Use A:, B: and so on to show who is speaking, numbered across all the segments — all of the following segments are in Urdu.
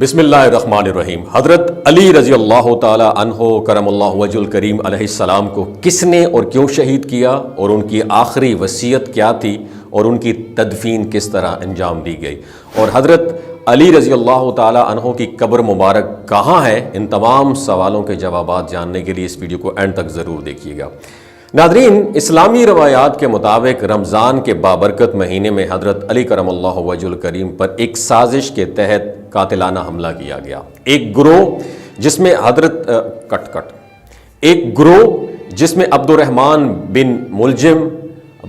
A: بسم اللہ الرحمن الرحیم۔ حضرت علی رضی اللہ تعالی عنہ کرم اللہ وجہ الکریم علیہ السلام کو کس نے اور کیوں شہید کیا، اور ان کی آخری وصیت کیا تھی، اور ان کی تدفین کس طرح انجام دی گئی، اور حضرت علی رضی اللہ تعالی عنہ کی قبر مبارک کہاں ہے، ان تمام سوالوں کے جوابات جاننے کے لیے اس ویڈیو کو اینڈ تک ضرور دیکھیے گا۔ ناظرین، اسلامی روایات کے مطابق رمضان کے بابرکت مہینے میں حضرت علی کرم اللہ وجہ الکریم پر ایک سازش کے تحت قاتلانہ حملہ کیا گیا۔ ایک گروہ جس میں جس میں عبد الرحمن بن ملجم،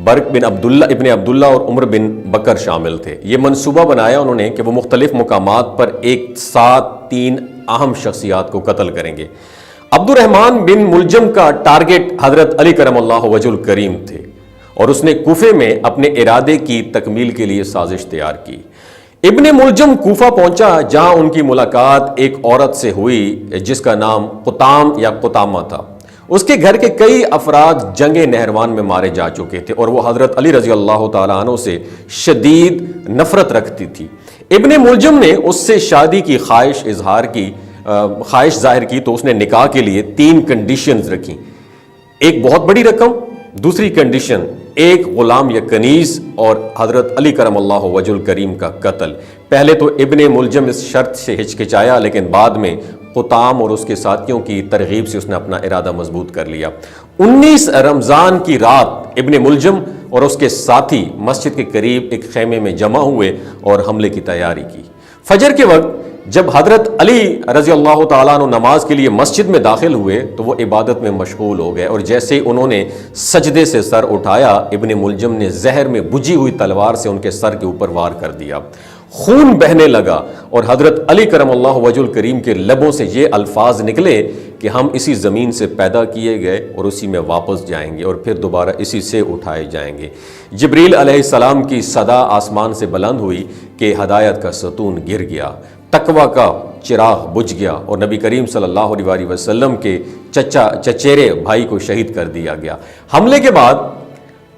A: برق بن عبداللہ ابن عبداللہ اور عمر بن بکر شامل تھے۔ یہ منصوبہ بنایا انہوں نے کہ وہ مختلف مقامات پر ایک ساتھ 3 اہم شخصیات کو قتل کریں گے۔ عبد الرحمن بن ملجم کا ٹارگٹ حضرت علی کرم اللہ وجہ الکریم تھے، اور اس نے کوفے میں اپنے ارادے کی تکمیل کے لیے سازش تیار کی۔ ابن ملجم کوفہ پہنچا، جہاں ان کی ملاقات ایک عورت سے ہوئی جس کا نام قطام یا قطامہ تھا۔ اس کے گھر کے کئی افراد جنگ نہروان میں مارے جا چکے تھے، اور وہ حضرت علی رضی اللہ تعالیٰ عنہ سے شدید نفرت رکھتی تھی۔ ابن ملجم نے اس سے شادی کی خواہش ظاہر کی، تو اس نے نکاح کے لیے 3 کنڈیشنز رکھی۔ ایک بہت بڑی رقم، دوسری کنڈیشن ایک غلام یا کنیز، اور حضرت علی کرم اللہ وجہ الکریم کا قتل۔ پہلے تو ابن ملجم اس شرط سے ہچکچایا، لیکن بعد میں قطام اور اس کے ساتھیوں کی ترغیب سے اس نے اپنا ارادہ مضبوط کر لیا۔ 19 رمضان کی رات ابن ملجم اور اس کے ساتھی مسجد کے قریب ایک خیمے میں جمع ہوئے اور حملے کی تیاری کی۔ فجر کے وقت جب حضرت علی رضی اللہ تعالیٰ عنہ نماز کے لیے مسجد میں داخل ہوئے تو وہ عبادت میں مشغول ہو گئے، اور جیسے انہوں نے سجدے سے سر اٹھایا، ابن ملجم نے زہر میں بجھی ہوئی تلوار سے ان کے سر کے اوپر وار کر دیا۔ خون بہنے لگا، اور حضرت علی کرم اللہ وجہ الکریم کے لبوں سے یہ الفاظ نکلے کہ ہم اسی زمین سے پیدا کیے گئے اور اسی میں واپس جائیں گے، اور پھر دوبارہ اسی سے اٹھائے جائیں گے۔ جبریل علیہ السلام کی صدا آسمان سے بلند ہوئی کہ ہدایت کا ستون گر گیا، تقویٰ کا چراغ بجھ گیا، اور نبی کریم صلی اللہ علیہ وسلم کے چچیرے بھائی کو شہید کر دیا گیا۔ حملے کے بعد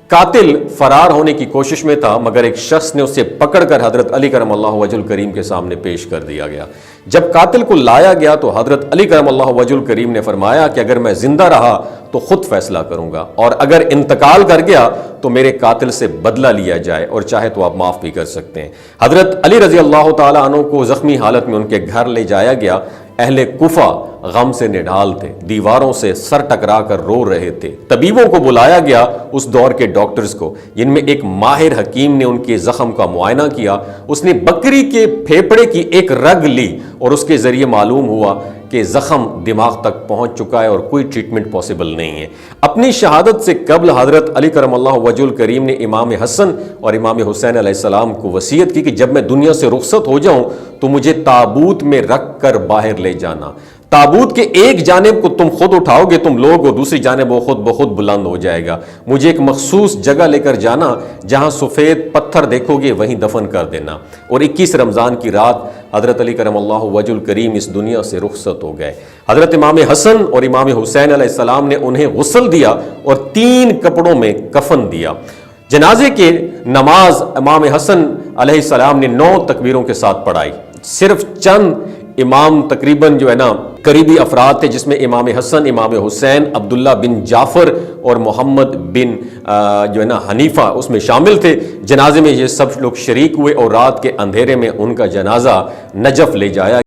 A: قاتل فرار ہونے کی کوشش میں تھا، مگر ایک شخص نے اسے پکڑ کر حضرت علی کرم اللہ وجہ الکریم کے سامنے پیش کر دیا گیا۔ جب قاتل کو لایا گیا تو حضرت علی کرم اللہ وجہ الکریم نے فرمایا کہ اگر میں زندہ رہا تو خود فیصلہ کروں گا، اور اگر انتقال کر گیا تو میرے قاتل سے بدلہ لیا جائے، اور چاہے تو آپ معاف بھی کر سکتے ہیں۔ حضرت علی رضی اللہ تعالیٰ عنہ کو زخمی حالت میں ان کے گھر لے جایا گیا۔ اہل کوفہ غم سے نڈھال تھے، دیواروں سے سر ٹکرا کر رو رہے تھے۔ طبیبوں کو بلایا گیا، اس دور کے ڈاکٹرز کو، جن میں ایک ماہر حکیم نے ان کے زخم کا معائنہ کیا۔ اس نے بکری کے پھیپڑے کی ایک رگ لی، اور اس کے ذریعے معلوم ہوا کہ زخم دماغ تک پہنچ چکا ہے اور کوئی ٹریٹمنٹ پاسبل نہیں ہے۔ اپنی شہادت سے قبل حضرت علی کرم اللہ وجہ الکریم نے امام حسن اور امام حسین علیہ السلام کو وصیت کی کہ جب میں دنیا سے رخصت ہو جاؤں تو مجھے تابوت میں رکھ کر باہر لے جانا۔ تابوت کے ایک جانب کو تم خود اٹھاؤ گے تم لوگ، اور دوسری جانب وہ خود بخود بلند ہو جائے گا۔ مجھے ایک مخصوص جگہ لے کر جانا، جہاں سفید پتھر دیکھو گے وہیں دفن کر دینا۔ اور 21 رمضان کی رات حضرت علی کرم اللہ وجہ الکریم اس دنیا سے رخصت ہو گئے۔ حضرت امام حسن اور امام حسین علیہ السلام نے انہیں غسل دیا اور 3 کپڑوں میں کفن دیا۔ جنازے کی نماز امام حسن علیہ السلام نے 9 تکبیروں کے ساتھ پڑھائی۔ صرف چند امام تقریباً قریبی افراد تھے، جس میں امام حسن، امام حسین، عبداللہ بن جعفر اور محمد بن حنیفہ اس میں شامل تھے۔ جنازے میں یہ سب لوگ شریک ہوئے، اور رات کے اندھیرے میں ان کا جنازہ نجف لے جایا